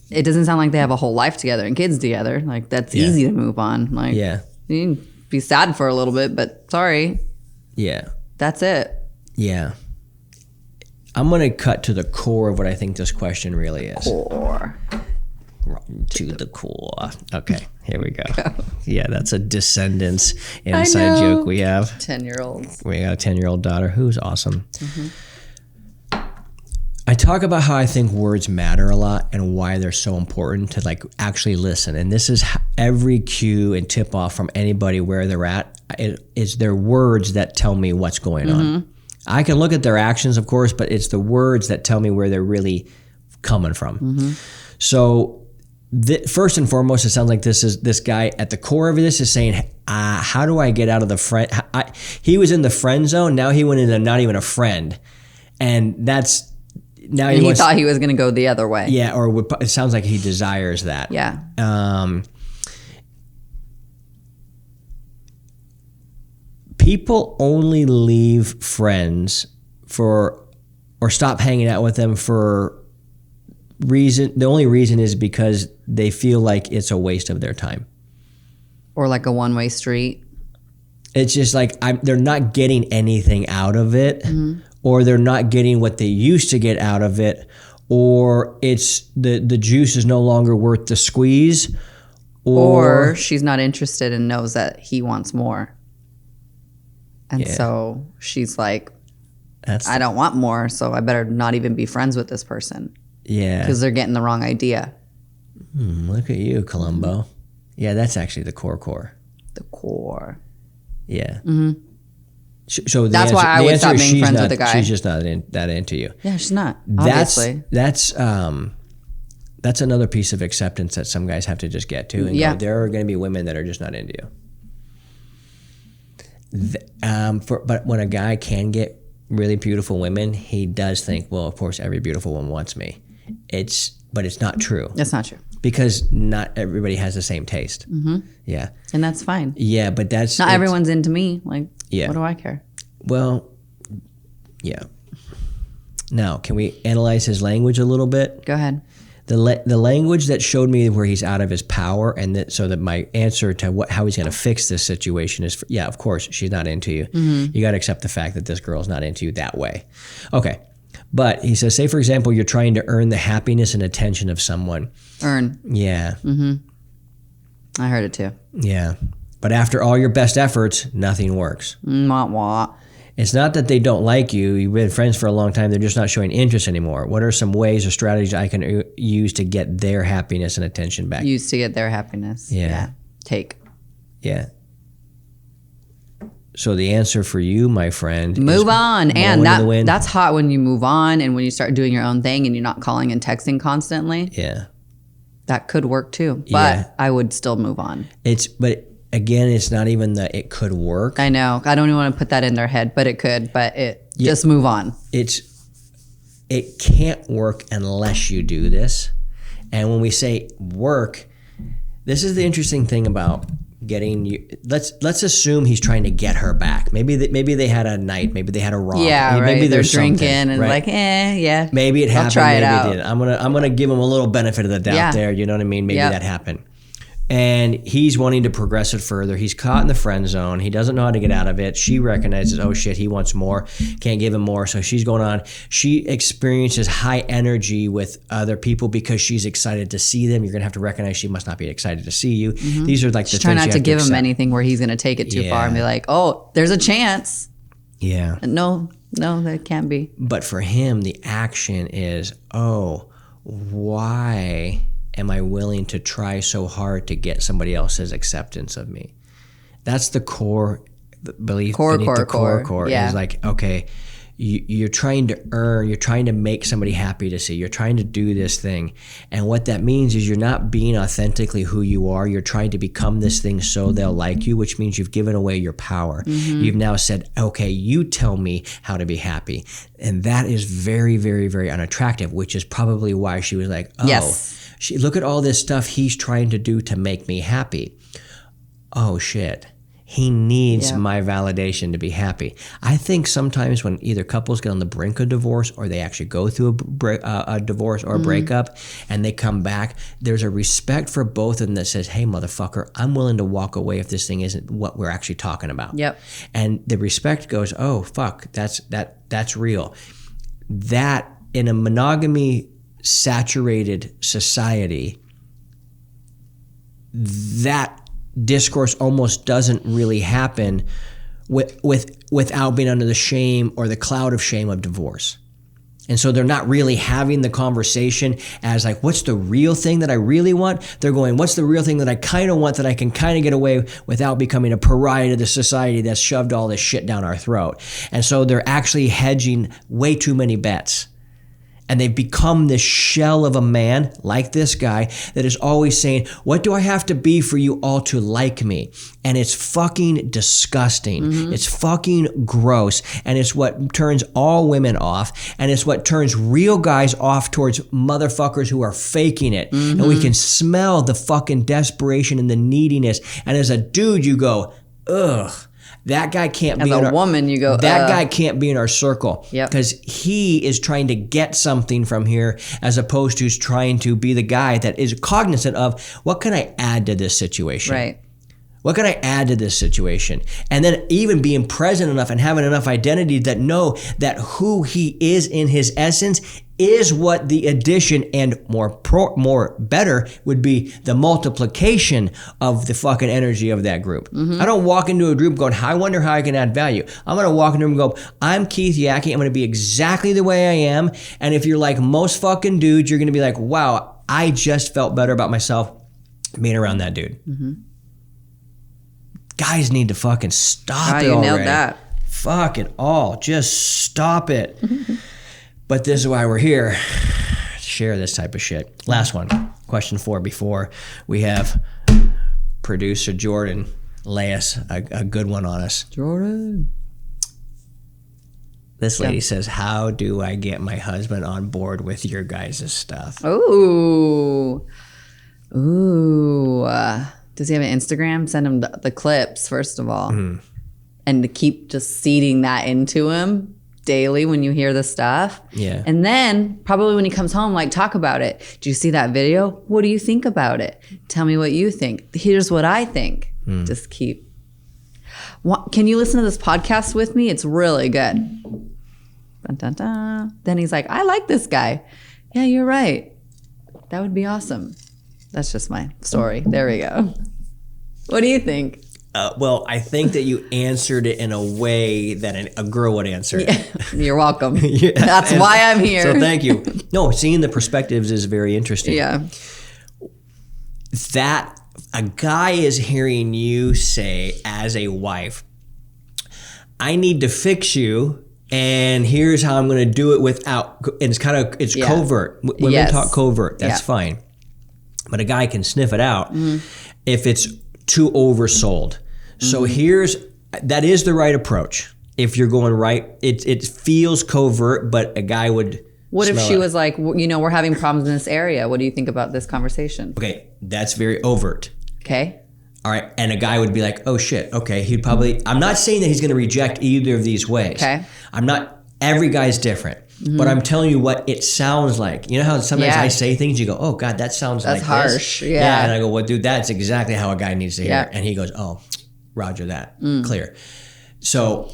It doesn't sound like they have a whole life together and kids together. Like, that's easy to move on. Like, you can be sad for a little bit, but sorry. Yeah. That's it. Yeah. I'm going to cut to the core of what I think this question really is. Core. To the core. Okay, here we go. Yeah, that's a Descendants inside joke we have. 10-year-olds. We got a 10-year-old daughter who's awesome. I talk about how I think words matter a lot and why they're so important to like actually listen. And this is every cue and tip off from anybody where they're at. It's their words that tell me what's going on. I can look at their actions, of course, but it's the words that tell me where they're really coming from. So first and foremost, it sounds like this guy at the core of this is saying, how do I get out of the friend? He was in the friend zone. Now he went into not even a friend. And that's... Now he thought he was going to go the other way. Yeah, or it sounds like he desires that. Yeah. People only leave friends or stop hanging out with them for reason. The only reason is because they feel like it's a waste of their time. Or like a one-way street. It's just like they're not getting anything out of it, or they're not getting what they used to get out of it, or it's the juice is no longer worth the squeeze, or she's not interested and knows that he wants more. And so she's like, I don't want more, so I better not even be friends with this person. Yeah. Because they're getting the wrong idea. Look at you, Columbo. Yeah, that's actually the core. The core. Yeah. So that's why I would stop being friends with the guy. She's just not that into you. Yeah, she's not. Obviously. That's another piece of acceptance that some guys have to just get to. And go, there are going to be women that are just not into you. But when a guy can get really beautiful women, he does think, well, of course, every beautiful woman wants me. But it's not true. That's not true. Because not everybody has the same taste. Yeah. And that's fine. Yeah, but that's... Not everyone's into me. Like, what do I care? Well, yeah. Now, can we analyze his language a little bit? Go ahead. The language that showed me where he's out of his power, and so that my answer to how he's going to fix this situation is, of course, she's not into you. You got to accept the fact that this girl's not into you that way. Okay. But he says, say, for example, you're trying to earn the happiness and attention of someone. Earn. Yeah. I heard it too. Yeah. But after all your best efforts, nothing works. Wah. It's not that they don't like you. You've been friends for a long time. They're just not showing interest anymore. What are some ways or strategies I can use to get their happiness and attention back? Use to get their happiness. Yeah. Take. Yeah. So the answer for you, my friend, move on. And that's hot when you move on and when you start doing your own thing and you're not calling and texting constantly. Yeah. That could work too. But I would still move on. But again, it's not even that it could work. I know. I don't even want to put that in their head, but it could. But just move on. It can't work unless you do this. And when we say work, this is the interesting thing about getting you. Let's assume he's trying to get her back. Maybe they had a night. Maybe they had a romp. Yeah, right. Maybe they're drinking and like, yeah. Maybe it happened. Maybe it didn't. I'm gonna give him a little benefit of the doubt there. You know what I mean? Maybe that happened. And he's wanting to progress it further. He's caught in the friend zone. He doesn't know how to get out of it. She recognizes, oh shit, he wants more. Can't give him more. So she's going on. She experiences high energy with other people because she's excited to see them. You're going to have to recognize she must not be excited to see you. These are like the things you have to accept. Try not to give him anything where he's going to take it too far and be like, oh, there's a chance. Yeah. No, that can't be. But for him, the action is, oh, why am I willing to try so hard to get somebody else's acceptance of me? That's the core belief. Core. Yeah. Is like, okay, you're trying to earn, you're trying to make somebody happy to see, you're trying to do this thing. And what that means is you're not being authentically who you are. You're trying to become this thing so they'll like you, which means you've given away your power. You've now said, okay, you tell me how to be happy. And that is very, very, very unattractive, which is probably why she was like, oh, yes. Look at all this stuff he's trying to do to make me happy. Oh, shit. He needs my validation to be happy. I think sometimes when either couples get on the brink of divorce or they actually go through a divorce or a breakup and they come back, there's a respect for both of them that says, hey, motherfucker, I'm willing to walk away if this thing isn't what we're actually talking about. Yep. And the respect goes, oh, fuck, that's real. That in a monogamy saturated society, that discourse almost doesn't really happen without being under the shame or the cloud of shame of divorce. And so they're not really having the conversation as like, what's the real thing that I really want? They're going, what's the real thing that I kind of want that I can kind of get away without becoming a pariah to the society that's shoved all this shit down our throat? And so they're actually hedging way too many bets. And they've become this shell of a man, like this guy, that is always saying, what do I have to be for you all to like me? And it's fucking disgusting. It's fucking gross. And it's what turns all women off. And it's what turns real guys off towards motherfuckers who are faking it. And we can smell the fucking desperation and the neediness. And as a dude, you go, ugh. That guy can't be in our... As a woman, you go... That guy can't be in our circle. Because he is trying to get something from here as opposed to trying to be the guy that is cognizant of, what can I add to this situation? Right. What can I add to this situation? And then even being present enough and having enough identity that know that who he is in his essence is what the addition and more better would be the multiplication of the fucking energy of that group. I don't walk into a group going, I wonder how I can add value. I'm going to walk into a room and go, I'm Keith Yackey. I'm going to be exactly the way I am. And if you're like most fucking dudes, you're going to be like, wow, I just felt better about myself being around that dude. Guys need to fucking stop it already. You nailed that. Fuck it all. Just stop it. But this is why we're here. Share this type of shit. Last one. Question 4 before we have producer Jordan lay us a good one on us. Jordan. This lady says, how do I get my husband on board with your guys' stuff? Ooh. Does he have an Instagram? Send him the clips, first of all. And to keep just seeding that into him daily when you hear the stuff. Yeah. And then probably when he comes home, like, talk about it. Do you see that video? What do you think about it? Tell me what you think. Here's what I think. Just keep. Can you listen to this podcast with me? It's really good. Dun, dun, dun. Then he's like, I like this guy. Yeah, you're right. That would be awesome. That's just my story. There we go. What do you think? Well, I think that you answered it in a way that a girl would answer it. Yeah, you're welcome. That's why I'm here. So thank you. No, seeing the perspectives is very interesting. Yeah. That a guy is hearing you say as a wife, I need to fix you, and here's how I'm going to do it without, and it's covert. Women talk covert. That's fine. But a guy can sniff it out if it's too oversold. So that is the right approach. If you're going right, it feels covert, but a guy would. What if she was like, we're having problems in this area. What do you think about this conversation? Okay, that's very overt. Okay. All right, and a guy would be like, oh shit, okay, he'd probably, I'm not saying that he's going to reject either of these ways. Okay. Every guy's different. But I'm telling you what it sounds like. You know how sometimes I say things, you go, oh God, that sounds like this. That's harsh. Yeah. And I go, well, dude, that's exactly how a guy needs to hear it. And he goes, oh, roger that. Clear. So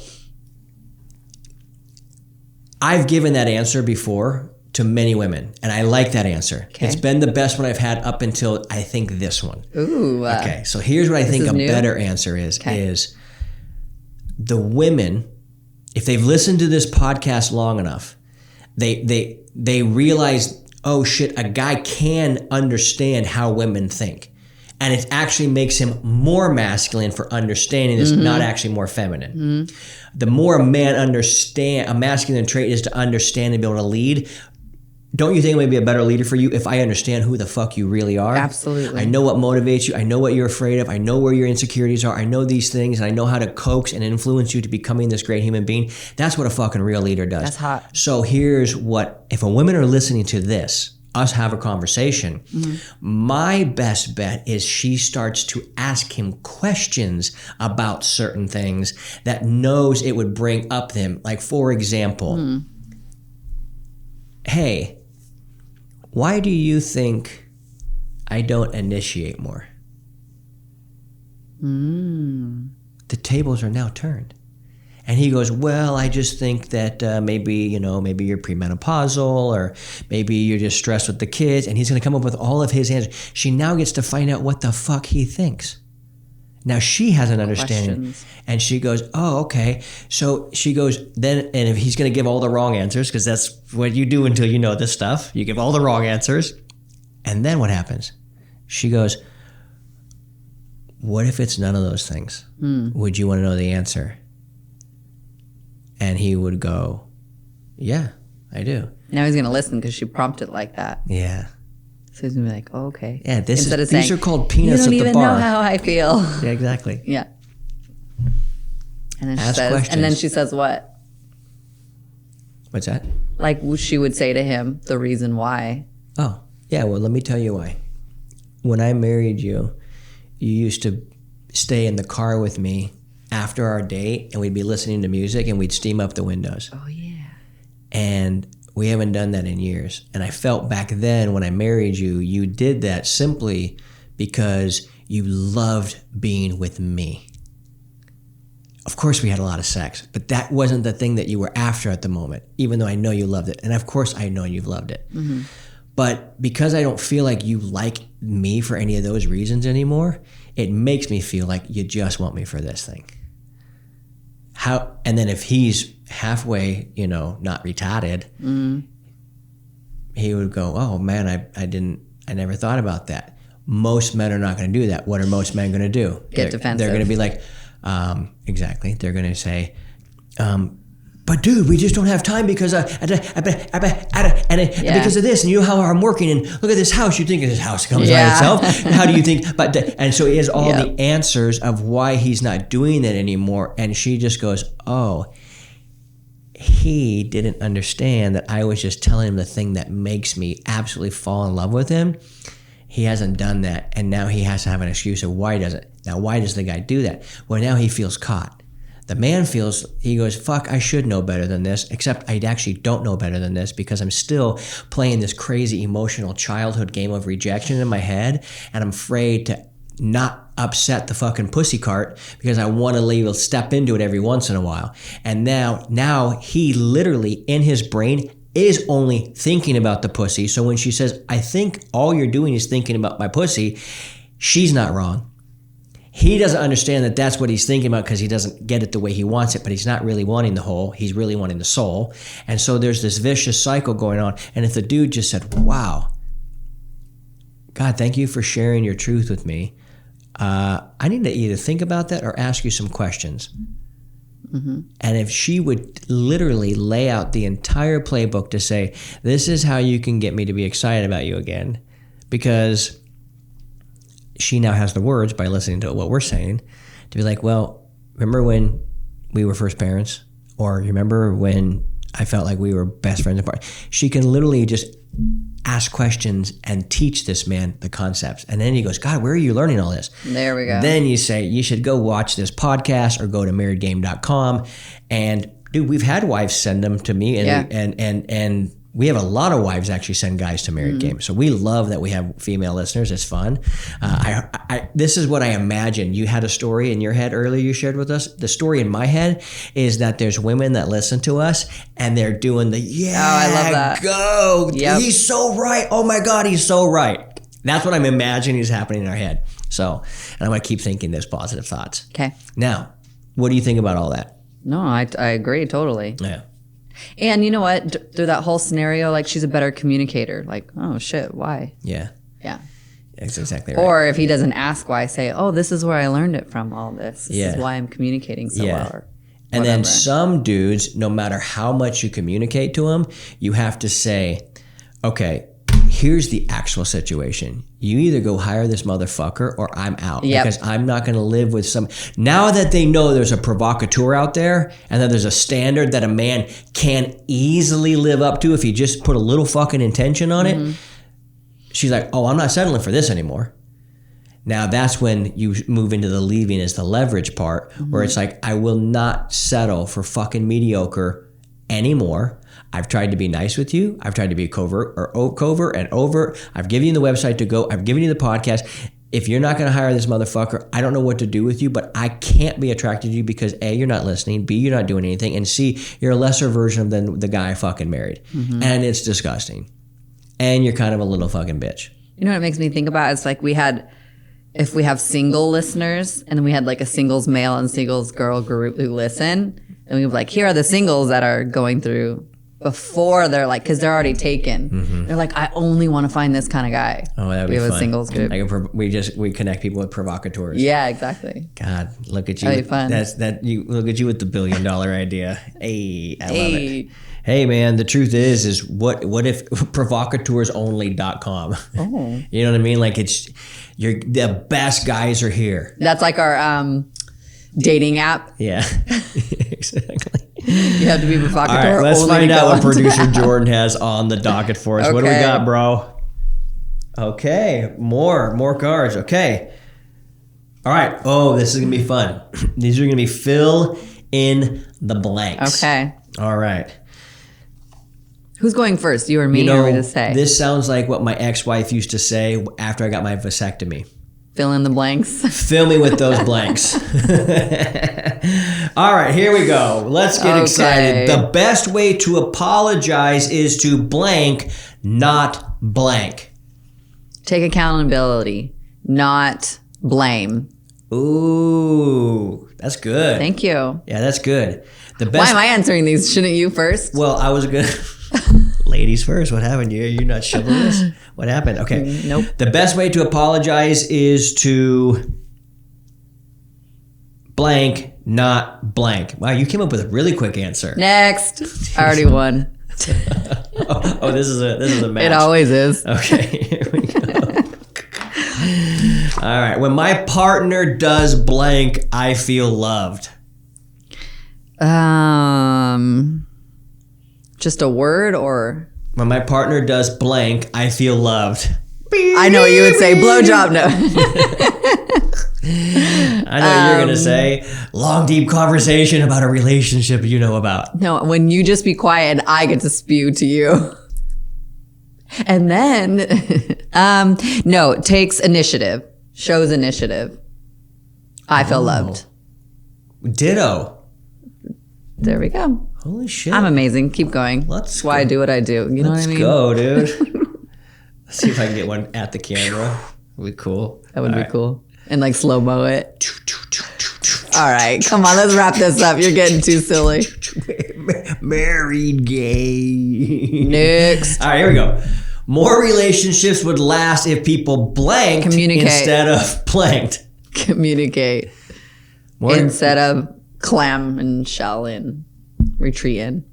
I've given that answer before to many women, and I like that answer. Okay. It's been the best one I've had up until I think this one. Ooh. Okay, so here's what I think a better answer is the women, if they've listened to this podcast long enough, they realize, oh shit, a guy can understand how women think. And it actually makes him more masculine for understanding this, not actually more feminine. The more a masculine trait is to understand and be able to lead. Don't you think it would be a better leader for you if I understand who the fuck you really are? Absolutely. I know what motivates you. I know what you're afraid of. I know where your insecurities are. I know these things, and I know how to coax and influence you to becoming this great human being. That's what a fucking real leader does. That's hot. So here's what, if a women are listening to this, us have a conversation, my best bet is she starts to ask him questions about certain things that knows it would bring up them. Like, for example, hey, why do you think I don't initiate more? The tables are now turned. And he goes, well, I just think that maybe you're premenopausal, or maybe you're just stressed with the kids. And he's going to come up with all of his answers. She now gets to find out what the fuck he thinks. Now she has an understanding. And she goes, oh, okay. So she goes, then, and if he's going to give all the wrong answers, because that's what you do until you know this stuff. You give all the wrong answers. And then what happens? She goes, what if it's none of those things? Would you want to know the answer? And he would go, yeah, I do. Now he's going to listen because she prompted like that. Yeah. So he's going to be like, oh, okay. Yeah, these are called peanuts at the bar. You don't even know how I feel. Yeah, exactly. Yeah. And then she says, questions. And then she says what? What's that? Like she would say to him the reason why. Oh, yeah, well, let me tell you why. When I married you, you used to stay in the car with me after our date, and we'd be listening to music, and we'd steam up the windows. Oh, yeah. And we haven't done that in years. And I felt back then when I married you, you did that simply because you loved being with me. Of course we had a lot of sex, but that wasn't the thing that you were after at the moment, even though I know you loved it. And of course I know you've loved it. Mm-hmm. But because I don't feel like you like me for any of those reasons anymore, it makes me feel like you just want me for this thing. And then if he's halfway, not retarded, he would go, oh man, I never thought about that. Most men are not going to do that. What are most men going to do? Get defensive. They're going to be like, exactly. They're going to say, but dude, we just don't have time because because of this, and you know how I'm working, and look at this house. You think this house comes by itself? How do you think? And so he has all the answers of why he's not doing that anymore, and she just goes, oh, he didn't understand that I was just telling him the thing that makes me absolutely fall in love with him. He hasn't done that, and now he has to have an excuse of why he doesn't. Now, why does the guy do that? Well, now he feels caught. The man feels, he goes, fuck, I should know better than this, except I actually don't know better than this because I'm still playing this crazy emotional childhood game of rejection in my head, and I'm afraid to not upset the fucking pussy cart because I want to step into it every once in a while. And now he literally, in his brain, is only thinking about the pussy. So when she says, I think all you're doing is thinking about my pussy, she's not wrong. He doesn't understand that that's what he's thinking about because he doesn't get it the way he wants it, but he's not really wanting the whole. He's really wanting the soul. And so there's this vicious cycle going on. And if the dude just said, wow, God, thank you for sharing your truth with me. I need to either think about that or ask you some questions. Mm-hmm. And if she would literally lay out the entire playbook to say, this is how you can get me to be excited about you again, because she now has the words by listening to what we're saying to be like, well, remember when we were first parents? Or you remember when I felt like we were best friends apart? She can literally just ask questions and teach this man the concepts. And then he goes, God, where are you learning all this? There we go. Then you say, you should go watch this podcast or go to marriedgame.com. And dude, we've had wives send them to me, and we have a lot of wives actually send guys to Married Game. So we love that we have female listeners. It's fun. This is what I imagine. You had a story in your head earlier you shared with us. The story in my head is that there's women that listen to us and they're doing the, I love that. Go. Yep. He's so right. Oh my God, he's so right. That's what I'm imagining is happening in our head. So, and I'm going to keep thinking those positive thoughts. Okay. Now, what do you think about all that? No, I agree totally. Yeah. And you know what? Through that whole scenario, like, she's a better communicator. Like, oh shit, why? Yeah. Yeah. That's exactly right. Or if he doesn't ask why, say, oh, this is where I learned it from, all this. This is why I'm communicating so well. Or and then some dudes, no matter how much you communicate to them, you have to say, okay, here's the actual situation. You either go hire this motherfucker or I'm out. Yep. Because I'm not going to live with some... Now that they know there's a provocateur out there and that there's a standard that a man can easily live up to if he just put a little fucking intention on it, she's like, oh, I'm not settling for this anymore. Now that's when you move into the leaving is the leverage part, where it's like, I will not settle for fucking mediocre anymore. I've tried to be nice with you. I've tried to be covert and overt. I've given you the website to go. I've given you the podcast. If you're not going to hire this motherfucker, I don't know what to do with you, but I can't be attracted to you because A, you're not listening, B, you're not doing anything, and C, you're a lesser version than the guy I fucking married. And it's disgusting. And you're kind of a little fucking bitch. You know what it makes me think about? It's like if we have single listeners and then we had like a singles male and singles girl group who listen, and we have like, here are the singles that are going through before they're like, because they're already taken. They're like, I only want to find this kind of guy. Oh, that would be fun. We have a singles group. We connect people with provocateurs. Yeah, exactly. God, look at you. That'd be fun. Look at you with the $1 billion idea. Hey, I love it. Hey man, the truth is what if provocateursonly.com? Oh. You know what I mean? Like the best guys are here. That's like our dating app. Yeah. Exactly. You have to be provocateur. All right, let's find out what producer Jordan has on the docket for us. Okay. What do we got, bro? Okay, more cards. Okay. All right. Oh, this is going to be fun. These are going to be fill in the blanks. Okay. All right. Who's going first, you or me? Or we just say? This sounds like what my ex-wife used to say after I got my vasectomy. Fill in the blanks. Fill me with those blanks. All right, here we go. Let's get excited. The best way to apologize is to blank, not blank. Take accountability, not blame. Ooh, that's good. Thank you. Yeah, that's good. Why am I answering these? Shouldn't you first? Well, I was good. Ladies first. What happened? You're not chivalrous? What happened? Okay. Nope. The best way to apologize is to blank, not blank. Wow, you came up with a really quick answer. Next. I already won. This is a match. It always is. Okay. Here we go. All right. When my partner does blank, I feel loved. Just a word or? When my partner does blank, I feel loved. I know what you would say. Blowjob. No. I know you're going to say long, deep conversation about a relationship you know about. No, when you just be quiet and I get to spew to you. And then, no, it takes initiative, shows initiative. I feel loved. Ditto. There we go. Holy shit. I'm amazing. Keep going. That's why I do what I do. You know what I mean? Let's go, dude. Let's see if I can get one at the camera. That'd be cool. That would be cool. And like slow-mo it. All right. Come on. Let's wrap this up. You're getting too silly. Married gay. Next. All right. Here we go. More relationships would last if people blanked instead of blanked. Communicate. More instead of clam and shell in. Retreat in.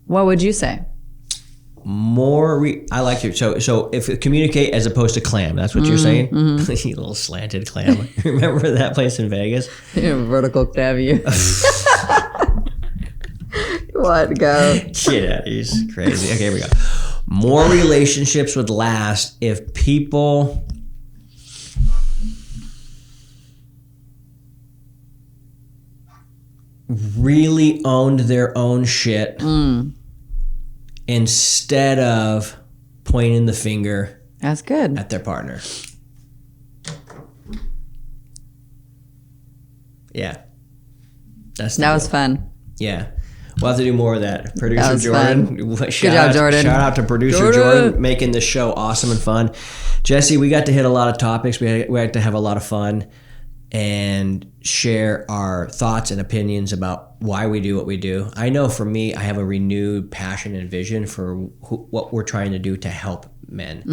What would you say? I like it. So if communicate as opposed to clam, that's what you're saying? Mm-hmm. You little slanted clam. Remember that place in Vegas? Vertical clam you. What? Go. Yeah, he's crazy. Okay, here we go. More relationships would last if people really owned their own shit instead of pointing the finger. That's good. At their partner. Yeah. That was fun. Yeah. We'll have to do more of that. Producer Jordan. Good job, Jordan. Shout out to producer Jordan making this show awesome and fun. Jesse, we got to hit a lot of topics. We had to have a lot of fun and share our thoughts and opinions about why we do what we do. I know for me, I have a renewed passion and vision for what we're trying to do to help men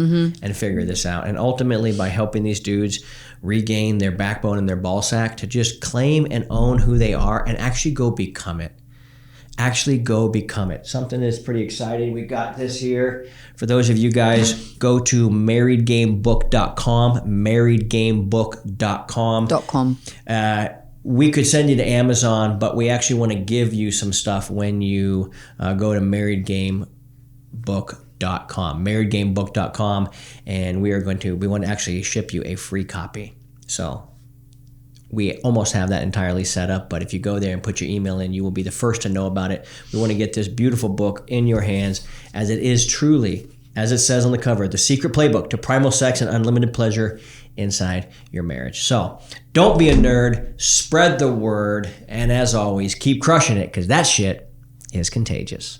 and figure this out. And ultimately, by helping these dudes regain their backbone and their ball sack to just claim and own who they are and actually go become it. Actually go become it. Something that's pretty exciting. We got this here. For those of you guys, go to marriedgamebook.com, marriedgamebook.com. We could send you to Amazon, but we actually want to give you some stuff when you go to marriedgamebook.com, and we want to actually ship you a free copy. So we almost have that entirely set up, but if you go there and put your email in, you will be the first to know about it. We want to get this beautiful book in your hands, as it is truly, as it says on the cover, the secret playbook to primal sex and unlimited pleasure inside your marriage. So don't be a nerd, spread the word, and as always, keep crushing it, because that shit is contagious.